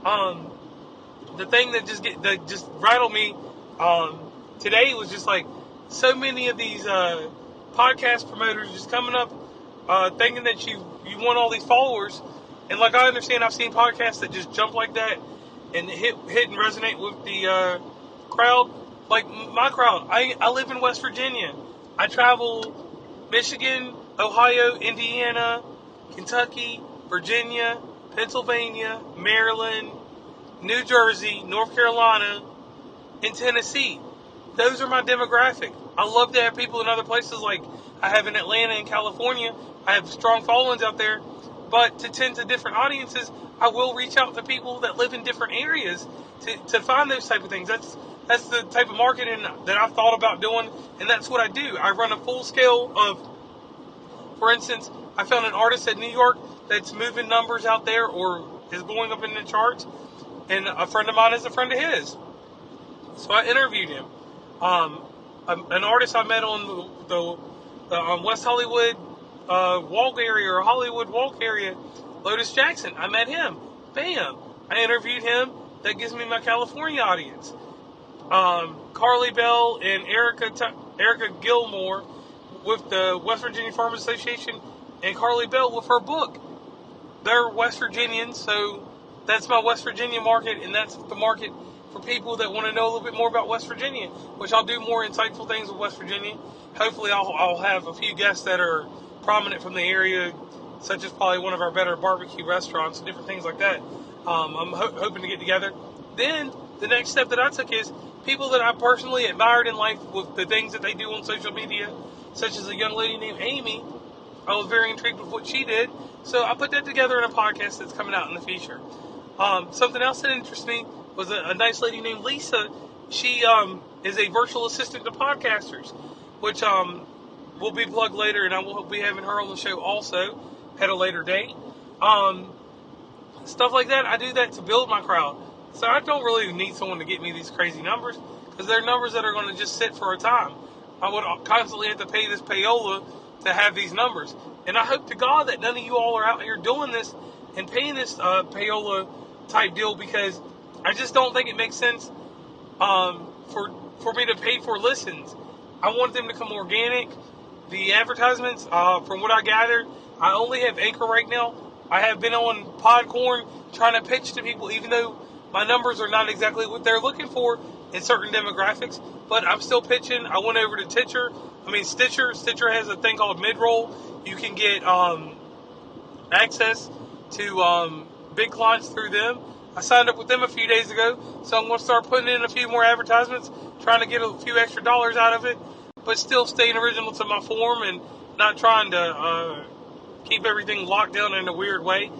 Um, the thing that just rattled me today was just like so many of these podcast promoters just coming up thinking that you want all these followers, and like I understand, I've seen podcasts that just jump like that and hit and resonate with the crowd. Like my crowd, I live in West Virginia. I travel Michigan, Ohio, Indiana, Kentucky, Virginia, Pennsylvania, Maryland, New Jersey, North Carolina, and Tennessee. Those are my demographic. I love to have people in other places like I have in Atlanta and California. I have strong followings out there. But to tend to different audiences, I will reach out to people that live in different areas to find those type of things. That's the type of marketing that I've thought about doing, and that's what I do. I run a full scale of, for instance, I found an artist in New York that's moving numbers out there or is going up in the charts, and a friend of mine is a friend of his. So I interviewed him. An artist I met on the West Hollywood Walk area or Hollywood Walk area, Lotus Jackson. I met him. Bam! I interviewed him. That gives me my California audience. Carly Bell and Erica Gilmore with the West Virginia Farmers Association, and Carly Bell with her book. They're West Virginians, so that's my West Virginia market, and that's the market for people that want to know a little bit more about West Virginia, which I'll do more insightful things with West Virginia. Hopefully I'll have a few guests that are prominent from the area, such as probably one of our better barbecue restaurants and different things like that. I'm hoping to get together. Then the next step that I took is people that I personally admired in life with the things that they do on social media, such as a young lady named Amy. I was very intrigued with what she did, so I put that together in a podcast that's coming out in the future. Something else that interests me was a nice lady named Lisa. She is a virtual assistant to podcasters, which will be plugged later, and I will be having her on the show also at a later date. Stuff like that, I do that to build my crowd. So I don't really need someone to get me these crazy numbers, because they're numbers that are going to just sit for a time. I would constantly have to pay this payola to have these numbers. And I hope to God that none of you all are out here doing this and paying this payola type deal, because I just don't think it makes sense for me to pay for listens. I want them to come organic. The advertisements, from what I gathered, I only have Anchor right now. I have been on Podcorn trying to pitch to people, even though my numbers are not exactly what they're looking for in certain demographics, but I'm still pitching. I went over to Stitcher. Stitcher has a thing called mid-roll. You can get access to big clients through them. I signed up with them a few days ago, so I'm going to start putting in a few more advertisements, trying to get a few extra dollars out of it, but still staying original to my form and not trying to keep everything locked down in a weird way.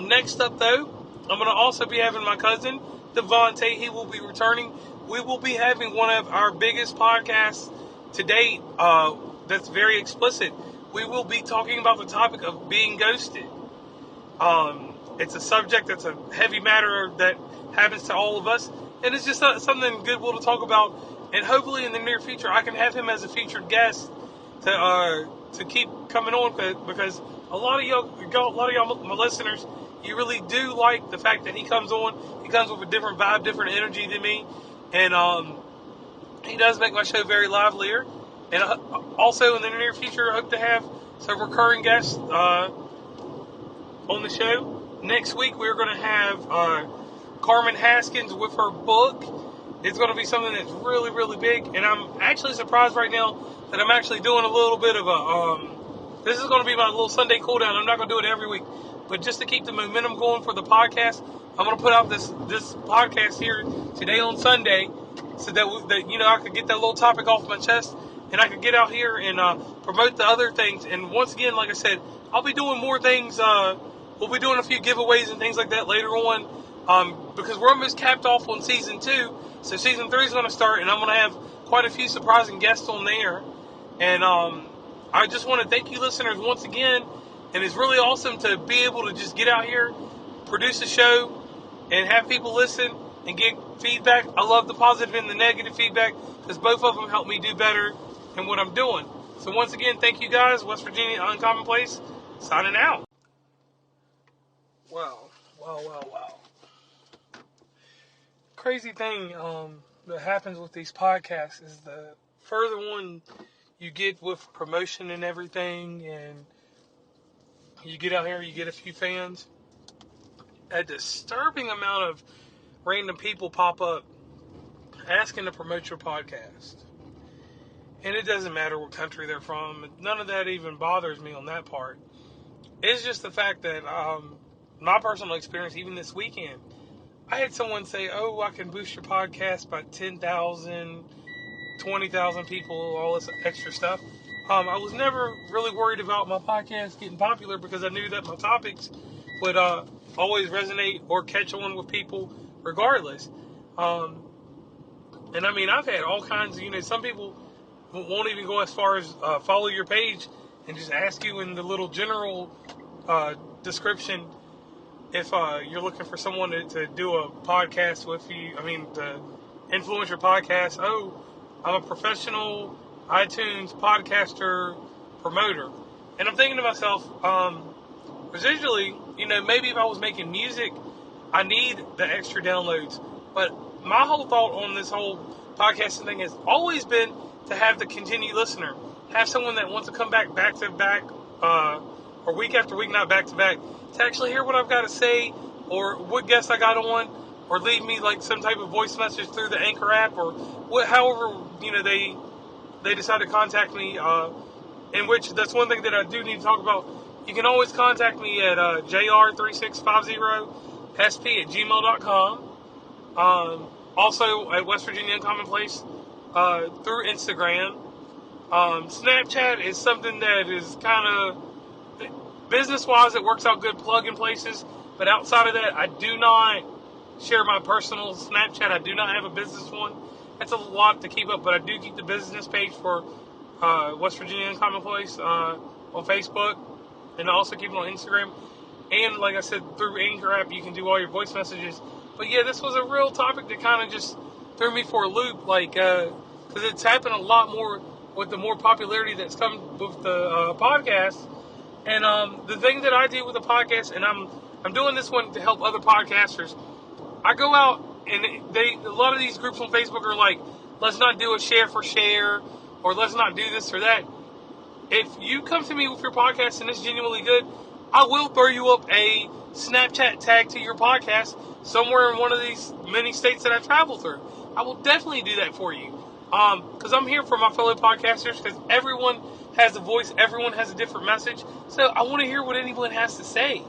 Next up, though, I'm going to also be having my cousin, Devontae. He will be returning. We will be having one of our biggest podcasts to date that's very explicit. We will be talking about the topic of being ghosted. It's a subject that's a heavy matter that happens to all of us, and it's just something good to talk about. And hopefully in the near future, I can have him as a featured guest to keep coming on, because a lot of y'all, my listeners, you really do like the fact that he comes on. He comes with a different vibe, different energy than me, and he does make my show very livelier. And also in the near future, I hope to have some recurring guests on the show. Next week, we're going to have Carmen Haskins with her book. It's going to be something that's really, really big, and I'm actually surprised right now that I'm actually doing a little bit of this is going to be my little Sunday cool down. I'm not going to do it every week, but just to keep the momentum going for the podcast, I'm going to put out this podcast here today on Sunday, so that I could get that little topic off my chest, and I could get out here and promote the other things. And once again, like I said, I'll be doing more things. We'll be doing a few giveaways and things like that later on, because we're almost capped off on season 2. So season 3 is going to start, and I'm going to have quite a few surprising guests on there. And I just want to thank you listeners once again. And it's really awesome to be able to just get out here, produce a show, and have people listen and get feedback. I love the positive and the negative feedback, because both of them help me do better in what I'm doing. So once again, thank you guys. West Virginia Uncommon Place, signing out. Wow. crazy thing that happens with these podcasts is the further one you get with promotion and everything, and you get out here, you get a few fans, a disturbing amount of random people pop up asking to promote your podcast. And it doesn't matter what country they're from. None of that even bothers me on that part. It's just the fact that my personal experience, even this weekend, I had someone say, oh, I can boost your podcast by 10,000, 20,000 people, all this extra stuff. I was never really worried about my podcast getting popular because I knew that my topics would always resonate or catch on with people regardless. And I mean, I've had all kinds of, some people won't even go as far as follow your page and just ask you in the little general description if you're looking for someone to do a podcast with you. I mean, to influence your podcast. Oh, I'm a professional iTunes podcaster promoter. And I'm thinking to myself, residually, maybe if I was making music, I need the extra downloads. But my whole thought on this whole podcasting thing has always been to have the continued listener. Have someone that wants to come back to back, or week after week, not back to back, to actually hear what I've got to say, or what guests I got on, or leave me like some type of voice message through the Anchor app, or however they decide to contact me. In which that's one thing that I do need to talk about. You can always contact me at jr3650sp@gmail.com. Also at West Virginia Uncommonplace through Instagram. Snapchat is something that is kind of business-wise, it works out good plug-in places. But outside of that, I do not share my personal Snapchat. I do not have a business one. That's a lot to keep up, but I do keep the business page for West Virginia Uncommonplace on Facebook, and I also keep it on Instagram. And like I said, through Anchor app, you can do all your voice messages. But yeah, this was a real topic that kind of just threw me for a loop, because it's happened a lot more with the more popularity that's come with the podcast. And the thing that I do with the podcast, and I'm doing this one to help other podcasters. I go out and a lot of these groups on Facebook are like, let's not do a share for share, or let's not do this or that. If you come to me with your podcast and it's genuinely good, I will throw you up a Snapchat tag to your podcast somewhere in one of these many states that I travel through. I will definitely do that for you. Because I'm here for my fellow podcasters, because everyone has a voice, everyone has a different message. So I want to hear what anyone has to say.